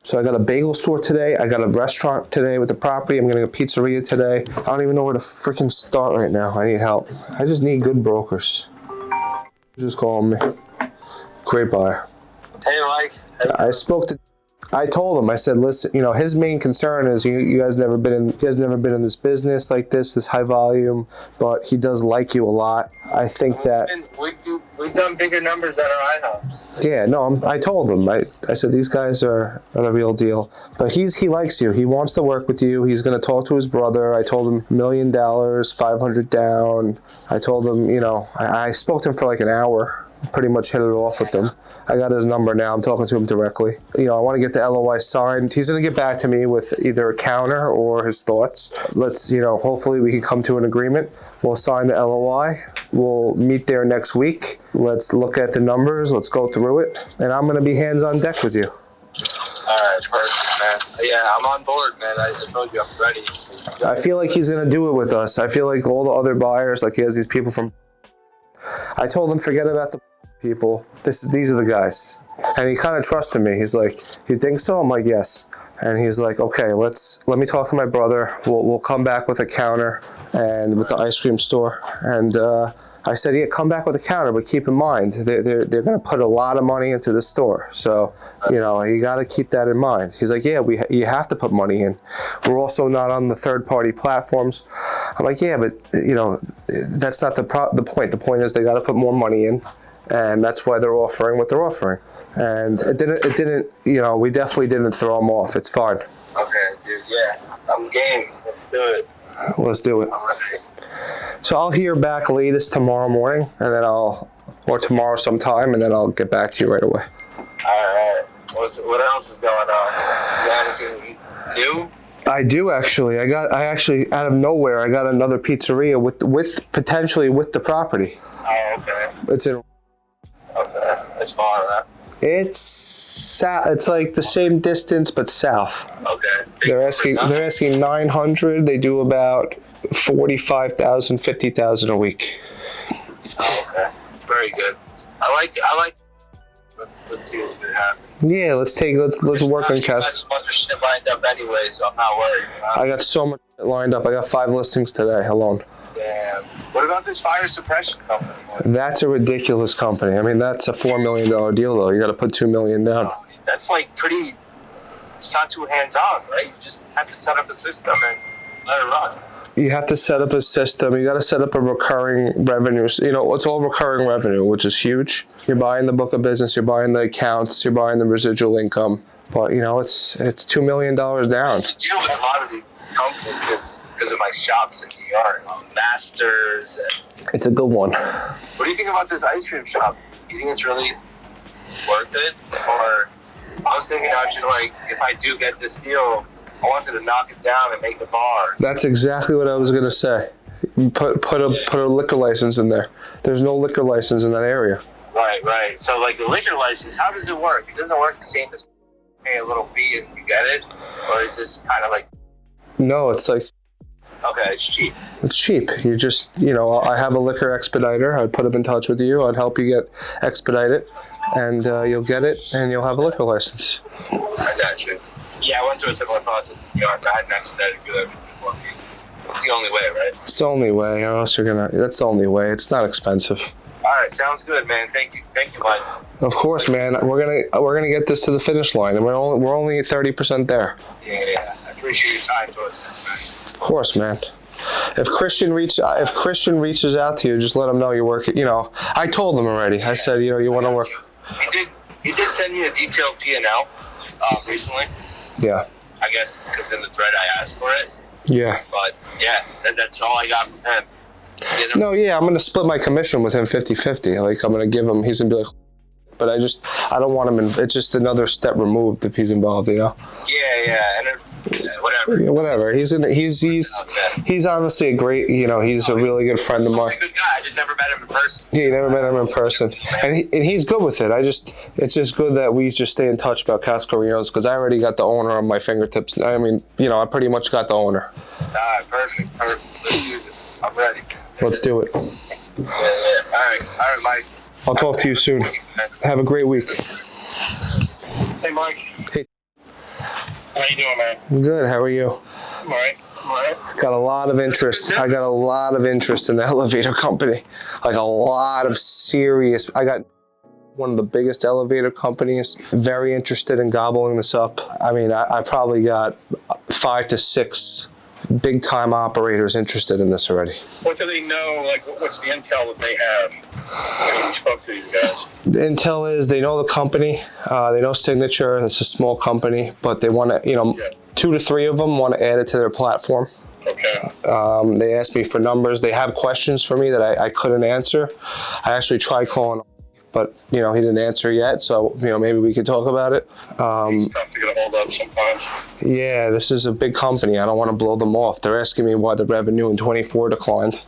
So I got a bagel store today. I got a restaurant today with the property. I'm getting a pizzeria today. I don't even know where to freaking start right now. I need help. I just need good brokers. Just call me. Great buyer. Hey, Mike. I told him, I said, listen, you know, his main concern is you guys never been in this business like this high volume, but he does like you a lot. I think that we've done bigger numbers at our IHOPs. Yeah, no, I told him. I said these guys are the real deal. But he likes you. He wants to work with you. He's going to talk to his brother. I told him $1 million, 500 down. I told him, you know, I spoke to him for like an hour. Pretty much hit it off with him. I got his number now. I'm talking to him directly. You know, I want to get the LOI signed. He's going to get back to me with either a counter or his thoughts. Let's, you know, hopefully we can come to an agreement. We'll sign the LOI. We'll meet there next week. Let's look at the numbers. Let's go through it. And I'm going to be hands on deck with you. All right, perfect, man. Yeah, I'm on board, man. I told you I'm ready. I feel like he's going to do it with us. I feel like all the other buyers, like he has these people from... I told him, forget about the people. These are the guys. And he kind of trusted me. He's like, you think so? I'm like, yes. And he's like, okay, let me talk to my brother. We'll come back with a counter and with the ice cream store. And I said, yeah, come back with a counter, but keep in mind, they're going to put a lot of money into the store. So, you know, you got to keep that in mind. He's like, yeah, you have to put money in. We're also not on the third-party platforms. I'm like, yeah, but, you know, that's not the point. The point is they got to put more money in, and that's why they're offering what they're offering. And it didn't, you know, we definitely didn't throw them off. It's fine. Okay, dude, yeah. I'm game. Let's do it. Let's do it. So I'll hear back latest tomorrow morning, and then or tomorrow sometime, and then I'll get back to you right away. All right. What else is going on? You got anything new? I do actually. I actually out of nowhere I got another pizzeria with potentially with the property. Oh, okay. It's in. Okay, it's far, huh? It's south. It's like the same distance but south. Okay. They're asking 900. They do about 45,000, 50,000 a week. Okay, very good. I like. Let's see what's gonna happen. Yeah, let's work on cash. I got some other shit lined up anyway, so I'm not worried. I got so much lined up. I got 5 listings today alone. Damn. What about this fire suppression company? That's a ridiculous company. I mean, that's a $4 million deal, though. You got to put $2 million down. That's like pretty. It's not too hands-on, right? You just have to set up a system and let it run. You have to set up a system. You got to set up a recurring revenue. You know, it's all recurring revenue, which is huge. You're buying the book of business. You're buying the accounts. You're buying the residual income. But you know, it's $2 million down. I used to deal with a lot of these companies because of my shops in New York, Masters. It's a good one. What do you think about this ice cream shop? Do you think it's really worth it? Or I was thinking actually, like, if I do get this deal, I wanted to knock it down and make the bar. That's exactly what I was gonna say. Put a liquor license in there. There's no liquor license in that area. Right. So like the liquor license, how does it work? It doesn't work the same as pay a little fee and you get it, or is this kind of like? No, it's like. Okay, it's cheap. It's cheap. You just, you know, I have a liquor expediter. I'd put him in touch with you. I'd help you get expedited, and you'll get it, and you'll have a liquor license. I got you. Yeah, I went through a similar process in New York. I had an expedited do everything for me. It's the only way, right? It's the only way, or else you're gonna. That's the only way. It's not expensive. All right, sounds good, man. Thank you, Mike. Of course, man. We're gonna get this to the finish line, and we're only 30% there. Yeah. I appreciate your time towards this, man. Of course, man. If Christian reaches out to you, just let him know you're working. You know, I told him already. I said, you know, you want to work. He did send me a detailed P&L recently. Yeah. I guess because in the thread I asked for it. Yeah. But yeah, that's all I got from him. No, yeah, I'm gonna split my commission with him 50-50. Like I'm gonna give him. He's gonna be like, but I don't want him in. It's just another step removed if he's involved. You know. Yeah, and whatever. Yeah, whatever. He's honestly a great. You know, he's a really good friend of mine. He's a good guy. I just never met him in person. Yeah, you never met him in person, and he's good with it. It's just good that we just stay in touch about Cascarinos because I already got the owner on my fingertips. I mean, you know, I pretty much got the owner. All right, perfect. Let's do this. I'm ready. Let's do it. Yeah. All right, Mike. I'll talk to you soon. Have a great week. Hey, Mike. Hey. How you doing, man? Good. How are you? I'm all right. Got a lot of interest. I got a lot of interest in the elevator company. Like a lot of serious. I got one of the biggest elevator companies very interested in gobbling this up. I mean, I probably got 5 to 6 big time operators interested in this already. What do they know? Like, what's the intel that they have when you spoke to these guys? The intel is they know the company. They know Signature. It's a small company, but they want to, 2 to 3 of them want to add it to their platform. Okay. They asked me for numbers. They have questions for me that I couldn't answer. I actually tried calling, but he didn't answer yet. So maybe we could talk about it. It's tough to get a hold of sometimes. Yeah, this is a big company. I don't want to blow them off. They're asking me why the revenue in 24 declined.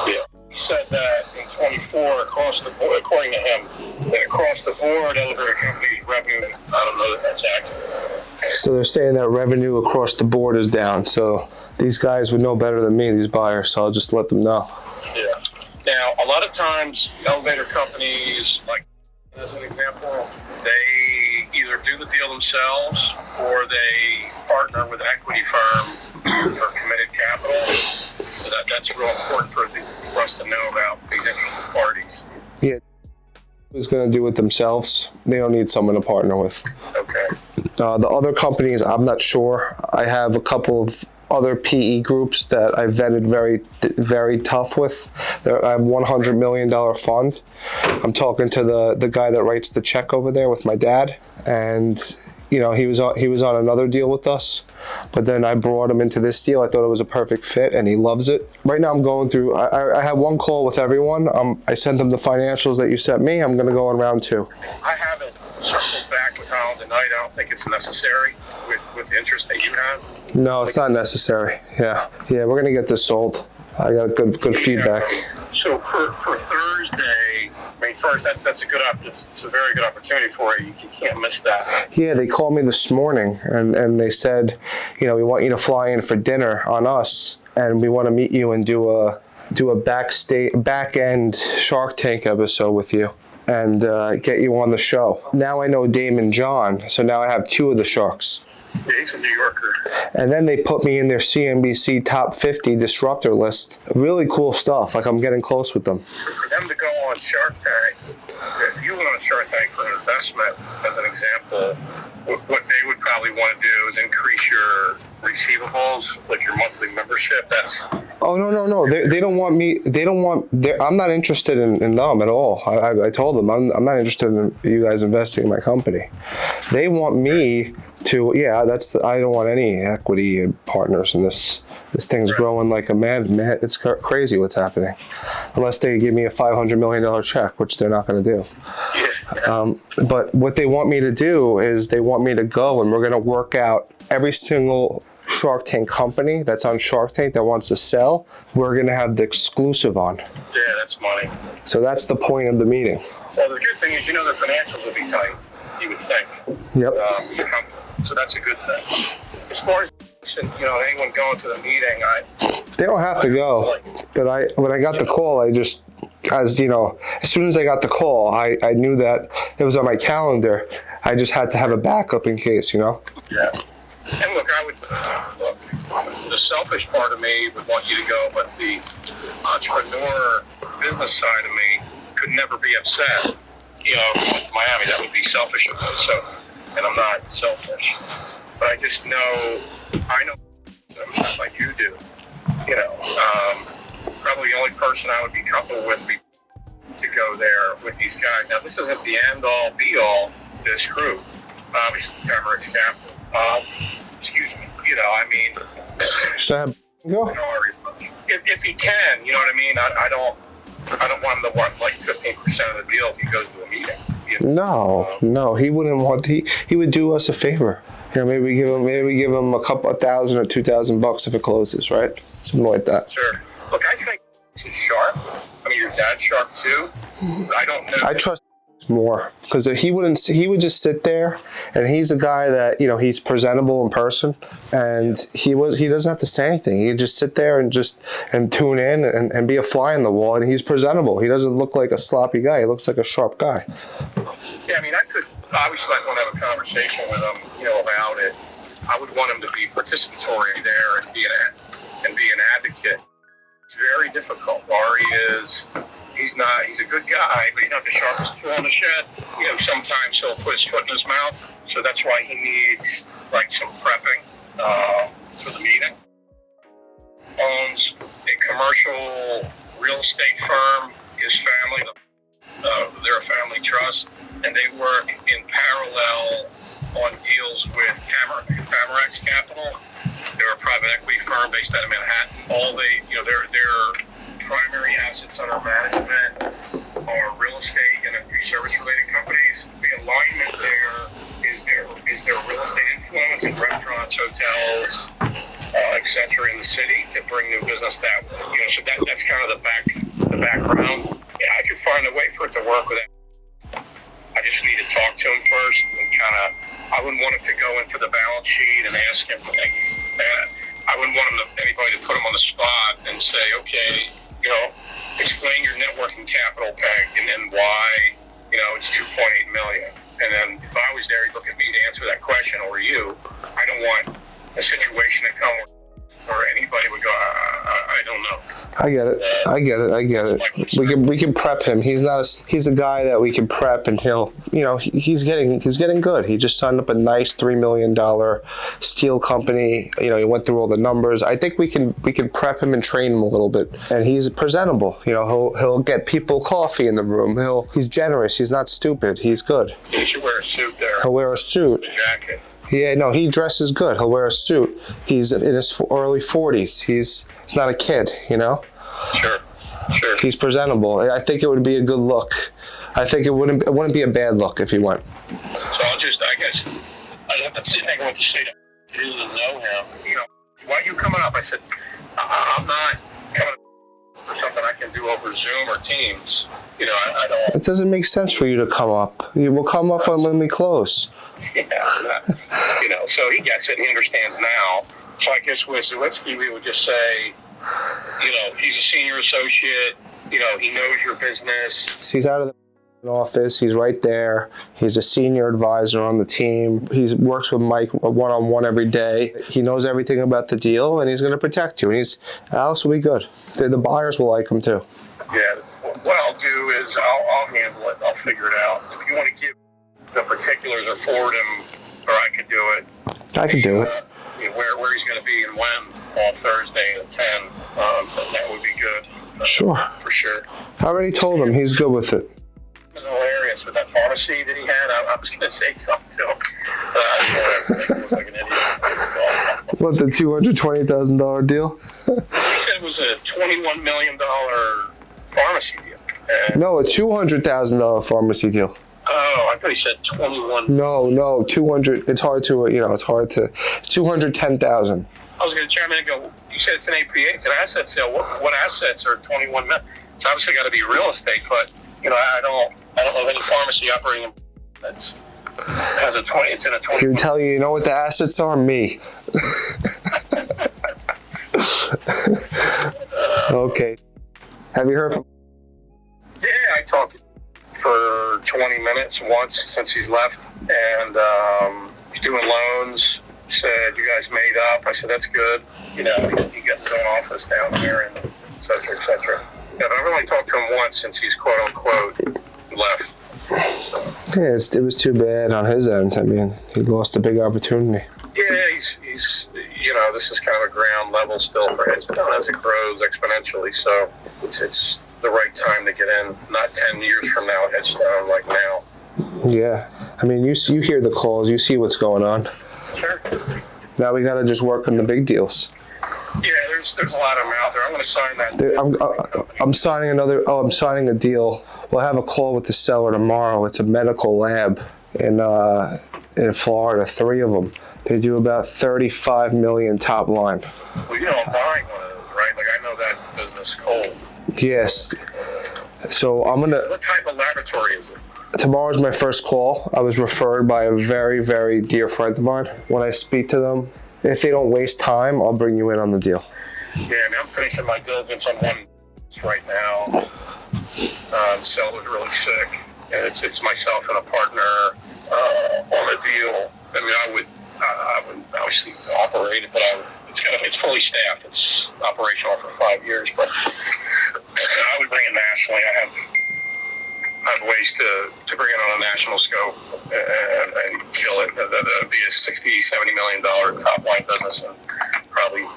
Yeah, he said that in 24 across the board, according to him, that across the board, elevator companies revenue. I don't know that that's accurate. So they're saying that revenue across the board is down. So these guys would know better than me, these buyers. So I'll just let them know. Yeah. Now, a lot of times, elevator companies, like as an example, they either do the deal themselves or they partner with an equity firm for committed capital. So that's real important for us to know about these interested parties. Yeah. Who's going to do it themselves? They don't need someone to partner with. Okay. The other companies, I'm not sure. I have a couple of other PE groups that I vetted very, very tough with. I have $100 million fund. I'm talking to the guy that writes the check over there with my dad, and he was on another deal with us, but then I brought him into this deal. I thought it was a perfect fit, and he loves it. Right now I'm going through, I have one call with everyone. I sent them the financials that you sent me. I'm going to go on round 2. I haven't circled back with Holland tonight. I don't think it's necessary with the interest that you have. No, it's not necessary. Yeah, we're going to get this sold. I got good feedback. So for Thursday, May 1st, that's a good it's a very good opportunity for you. You can't miss that. Yeah, they called me this morning and they said, we want you to fly in for dinner on us, and we want to meet you and do a back end Shark Tank episode with you and get you on the show. Now I know Damon John, so now I have 2 of the Sharks. Yeah, he's a New Yorker. And then they put me in their CNBC top 50 disruptor list. Really cool stuff. Like, I'm getting close with them. For them to go on Shark Tank, if you went on Shark Tank for an investment, as an example, what they would probably want to do is increase your receivables, like your monthly membership. Oh, no. They don't want me. I'm not interested in them at all. I told them I'm not interested in you guys investing in my company. They want me to, I don't want any equity partners in this. This thing's growing like a mad. It's crazy what's happening. Unless they give me a $500 million check, which they're not going to do. But what they want me to do is they want me to go, and we're going to work out every single Shark Tank company that's on Shark Tank that wants to sell. We're going to have the exclusive on. Yeah, that's money. So that's the point of the meeting. Well, the good thing is, their financials will be tight, you would think. Yep. So that's a good thing. As far as anyone going to the meeting, they don't have to go. But when I got the call, as soon as I got the call, I knew that it was on my calendar. I just had to have a backup in case, Yeah. And look, the selfish part of me would want you to go, but the entrepreneur business side of me could never be upset. If you went to Miami, that would be selfish of me. So, and I'm not selfish, but I just know, like you do. Probably the only person I would be comfortable with to go there with these guys. Now, this isn't the end-all, be-all, this group. Obviously, Tamarix Capital. Excuse me. Should I go? If he can, you know what I mean? I don't want him to want like 15% of the deal if he goes to a meeting. No, he wouldn't want. He would do us a favor. Maybe give him a couple of $1,000 or $2,000 if it closes, right? Something like that. Sure. Look, I think he's sharp. I mean, your dad's sharp too. I don't know. I trust more because he would just sit there, and he's a guy that he's presentable in person, and he doesn't have to say anything. He'd just sit there and tune in and be a fly in the wall, and he's presentable. He doesn't look like a sloppy guy. He looks like a sharp guy. Yeah, I mean, I could obviously want to have a conversation with him, about it. I I would want him to be participatory there and be an advocate. It's very difficult. Laurie he's a good guy, but he's not the sharpest tool in the shed. Sometimes he'll put his foot in his mouth, so that's why he needs like some prepping for the meeting. Owns a commercial real estate firm. His family, they're a family trust, and they work in parallel on deals with Tamarax Capital. They're a private equity firm based out of Manhattan. Their primary assets under management are real estate and a few service-related companies. The alignment there is their real estate influence in restaurants, hotels, etc. in the city to bring new business that way. So that's kind of the background. Yeah, I could find a way for it to work with it. I just need to talk to him first and I wouldn't want him to go into the balance sheet and ask him. I wouldn't want anybody to put him on the spot and say, okay, explain your net working capital peg and then why, it's 2.8 million. And then if I was there, he'd look at me to answer that question, or you. I don't want a situation to come where anybody would go, I don't know. I get it. We can prep him. He's a guy that we can prep, and he's getting good. He just signed up a nice $3 million steel company. He went through all the numbers. I think we can prep him and train him a little bit, and he's presentable. He'll get people coffee in the room. He's generous. He's not stupid. He's good. He should wear a suit there. He'll wear a suit. A jacket. Yeah, no, he dresses good. He'll wear a suit. He's in his early 40s. He's not a kid, Sure. He's presentable. I think it would be a good look. I think it wouldn't be a bad look if he went. So I guess, I have to think what to say to him. It is to know him. Why are you coming up? I said, I'm not coming up for something I can do over Zoom or Teams. I don't. It doesn't make sense for you to come up. We'll come up when we close. Yeah, so he gets it and he understands now. So I guess with Zwitzky, we would just say, he's a senior associate, he knows your business. He's out of the office. He's right there. He's a senior advisor on the team. He works with Mike one-on-one every day. He knows everything about the deal, and he's going to protect you. And Alex will be good. The buyers will like him too. Yeah. What I'll do is I'll handle it. I'll figure it out. If you want to give the particulars or forward him, or I could do it. I could do it. Where he's going to be and when on Thursday at 10. That would be good. Sure. For sure. I already told him. He's good with it. It was hilarious with that pharmacy that he had. I was going to say something to him. I was like an idiot. What, the $220,000 deal? He said it was a $21 million pharmacy deal. No, a $200,000 pharmacy deal. Oh, I thought he said 21. No, 200. It's hard to. 210,000. I was going to chime in and go, you said it's an APA, it's an asset sale. What assets are 21 million? It's obviously got to be real estate, but I don't know of any pharmacy operating that's has a 20. It's in a 20. He would tell you, you know what the assets are? Me. Okay. Have you heard from? Yeah, I talked for 20 minutes once since he's left, and he's doing loans. Said, you guys made up. I said, that's good. He got his own office down there, and et cetera, et cetera. Yeah, but I've only talked to him once since he's quote unquote left. So. Yeah, it was too bad on his end. I mean, he lost a big opportunity. Yeah, he's this is kind of a ground level still for Headstone as it grows exponentially. So it's the right time to get in. Not 10 years from now at Headstone, like now. Yeah, I mean, you hear the calls, you see what's going on. Sure. Now we got to just work on the big deals. Yeah, there's a lot of them out there. I'm going to sign that. I'm signing another. I'm signing a deal. We'll have a call with the seller tomorrow. It's a medical lab in Florida. 3 of them. They do about $35 million top line. Well, I'm buying one of those, right? Like I know that business cold. Yes. So I'm gonna. What type of laboratory is it? Tomorrow's my first call. I was referred by a very, very dear friend of mine. When I speak to them, if they don't waste time, I'll bring you in on the deal. Yeah, I mean, I'm finishing my diligence on one right now. The seller's really sick, and it's myself and a partner on a deal. I mean, I obviously operate it, but it's fully staffed. It's operational for 5 years, but I would bring it nationally. I have ways to bring it on a national scope and kill it. That would be a $60-70 million top line business in probably a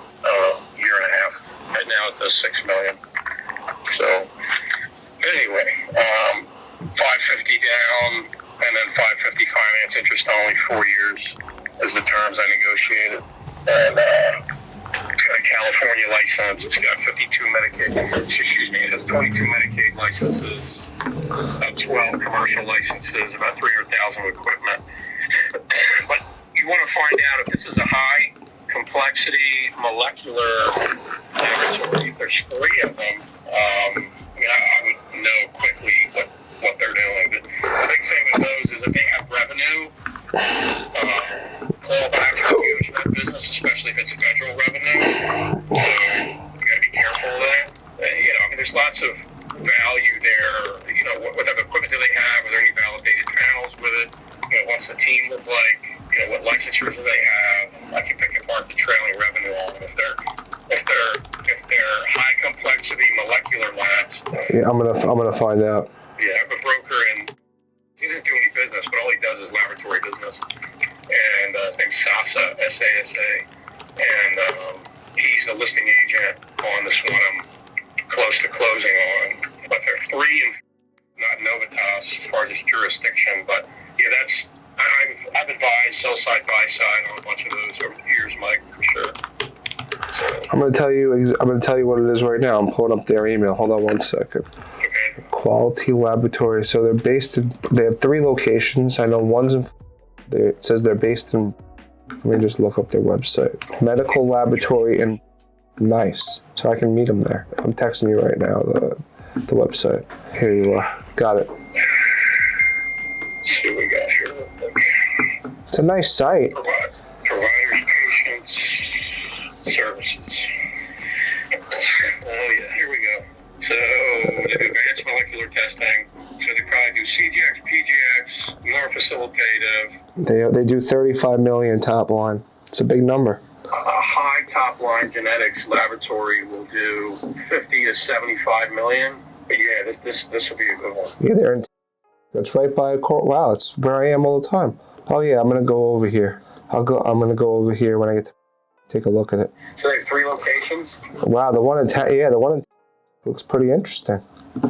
year and a half. Right now it does $6 million. So anyway, 550 down, and then 550 finance, interest only, 4 years is the terms I negotiated. And it's got a California license. It's got 52 Medicaid. Excuse me, it has 22 Medicaid licenses, 12 commercial licenses, about 300,000 equipment. But you want to find out if this is a high complexity molecular laboratory. There's 3 of them. I would know quickly what they're doing. The big thing with those is that they have revenue. Clawbacks are huge in that business, especially if it's federal revenue. So you got to be careful of that. There's lots of value there. What type of equipment do they have? Are there any validated panels with it? What's the team look like? What licensures do they have? I can pick apart the trailing revenue on them. If they're high complexity molecular labs. Yeah, I'm gonna find out. Yeah, I have a broker, and he doesn't do any business, but all he does is laboratory business. And his name's Sasa, S-A-S-A. And he's a listing agent on this one I'm close to closing on. But there are 3 in not Novitas as far as its jurisdiction. But yeah, I've advised sell side, buy side on a bunch of those over the years, Mike, for sure. So, I'm gonna tell you what it is right now. I'm pulling up their email. Hold on 1 second. okay. Quality Laboratory. So they have 3 locations. I know one's in. It says they're based in. Let me just look up their website. Medical Laboratory in. Nice. So I can meet them there. I'm texting you right now the website. Here you are. Got it. Let's see what we got here. It's a nice site. Providers, patients, services. Oh yeah, here we go. So they do advanced molecular testing. So they probably do CGX, PGX, non-facilitative. They do 35 million top line. It's a big number. A high top line genetics laboratory will do 50 to 75 million. But yeah, this will be a good one. Yeah, they're in. That's right by a court. Wow, it's where I am all the time. Oh yeah, I'm gonna go over here. I'm gonna go over here when I get to take a look at it. So they have 3 locations. Wow, the one in looks pretty interesting.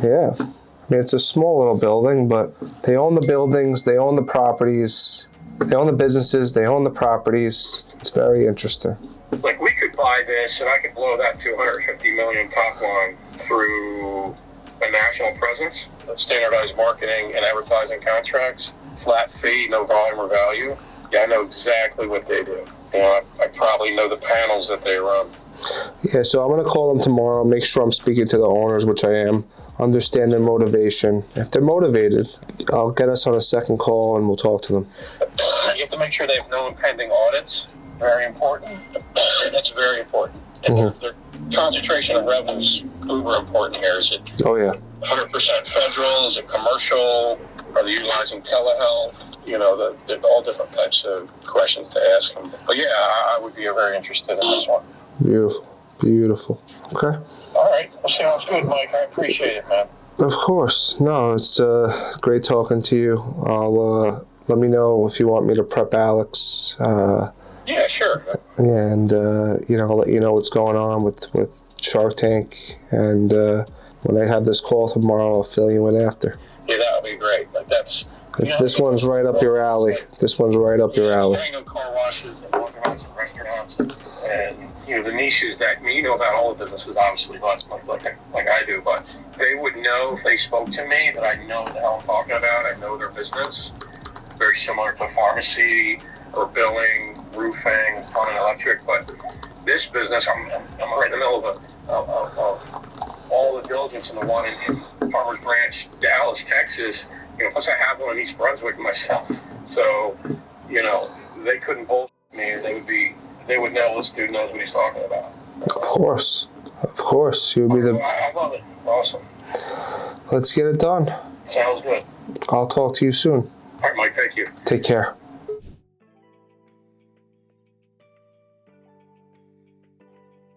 Yeah, I mean it's a small little building, but they own the buildings, they own the properties, they own the businesses, they own the properties. It's very interesting. Like we could buy this, and I could blow that 250 million top line through a national presence, standardized marketing and advertising contracts, flat fee, no volume or value. Yeah, I know exactly what they do. I probably know the panels that they run. Yeah, so I'm going to call them tomorrow, make sure I'm speaking to the owners, which I am, understand their motivation. If they're motivated, I'll get us on a second call and we'll talk to them. You have to make sure they have no impending audits. Very important. That's very important. And their concentration of revenue is uber important here. Is it 100% federal? Is it commercial? Are they utilizing telehealth? All different types of questions to ask them. But yeah, I would be very interested in this one. Beautiful. Okay. All right. Well, sounds good, Mike. I appreciate it, man. Of course. No, it's great talking to you. I'll let me know if you want me to prep Alex. Yeah, sure. And I'll let you know what's going on with Shark Tank. And when I have this call tomorrow, I'll fill you in after. Yeah, that would be great. Like this one's right up your alley. This one's right up your alley. There ain't no car washes and organized restaurants and the niches that about all the businesses, obviously, like I do. But they would know if they spoke to me that I know what the hell I'm talking about. I know their business. Very similar to pharmacy or billing, roofing, plumbing, electric. But this business, I'm right in the middle of all the diligence in the one in Farmers Branch, Dallas, Texas. Plus I have one in East Brunswick myself. So, they couldn't bullshit me, and they would know this dude knows what he's talking about. Of course. You would be I love it. Awesome. Let's get it done. Sounds good. I'll talk to you soon. All right, Mike. Thank you. Take care.